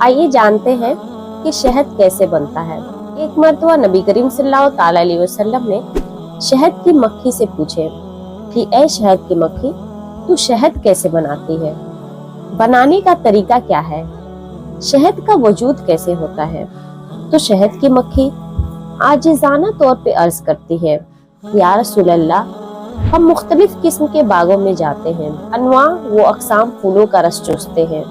आइए जानते हैं कि शहद कैसे बनता है। एक मर्तबा नबी करीम सल्लल्लाहु अलैहि वसल्लम ने शहद की मक्खी से पूछे कि ऐ शहद की मक्खी, तू शहद कैसे बनाती है? बनाने का तरीका क्या है? शहद का वजूद कैसे होता है? तो शहद की मक्खी आजिज़ाना तौर पे अर्ज करती है, या रसूल अल्लाह, हम मुख्तलिफ किस्म के बागों में जाते हैं, अनवा वो अक़साम फूलों का रस चूसते हैं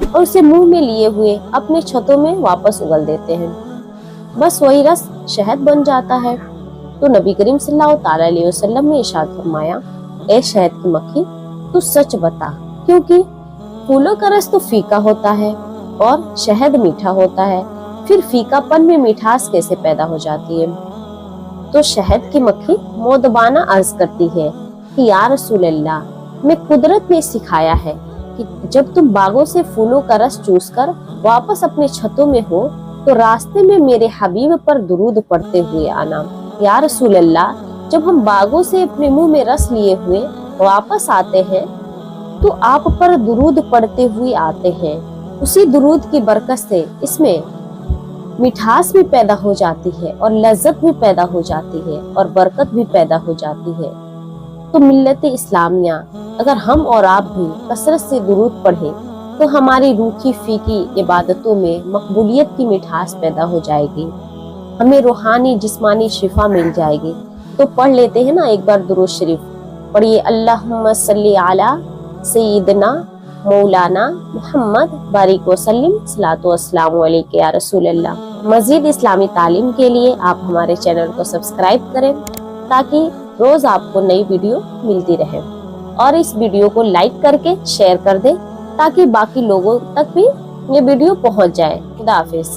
और उसे मुंह में लिए हुए अपने छतों में वापस उगल देते हैं, बस वही रस शहद बन जाता है। तो नबी करीम सल्लल्लाहु अलैहि वसल्लम ने इरशाद फरमाया, ए शहद की मक्खी, तू सच बता, क्योंकि फूलों का रस तो फीका होता है और शहद मीठा होता है, फिर फीकापन में मिठास कैसे पैदा हो जाती है? तो शहद की मक्खी मोदबाना अर्ज करती है कि या रसूल अल्लाह, मैं कुदरत ने सिखाया है कि जब तुम बागों से फूलों का रस चूसकर वापस अपने छतों में हो तो रास्ते में मेरे हबीब पर दुरूद पढ़ते हुए आना। या रसूल अल्लाह, जब हम बागों से अपने मुंह में रस लिए हुए वापस आते हैं तो आप पर दुरूद पढ़ते हुए आते हैं। उसी दुरूद की बरकत से इसमें मिठास भी पैदा हो जाती है और लज्जत भी पैदा हो जाती है और बरकत भी पैदा हो जाती है। तो मिल्लत इस्लामिया, अगर हम और आप भी कसरत से दुरूद पढ़े तो हमारी रूखी फीकी इबादतों में मकबूलियत की मिठास पैदा हो जाएगी, हमें रूहानी जिस्मानी शिफा मिल जाएगी। तो पढ़ लेते हैं ना एक बार दुरूद शरीफ। पढ़िए, अल्लाहुम्मा सल्ली अला सय्यिदना मौलाना मोहम्मद बारिक वसल्लिम सलातो अस्सलामु अलैका या रसूल अल्लाह। मज़ीद इस्लामी तालीम के लिए आप हमारे चैनल को सब्सक्राइब करें ताकि रोज आपको नई वीडियो मिलती रहे, और इस वीडियो को लाइक करके शेयर कर दें ताकि बाकी लोगों तक भी ये वीडियो पहुंच जाए। खुदा हाफिज।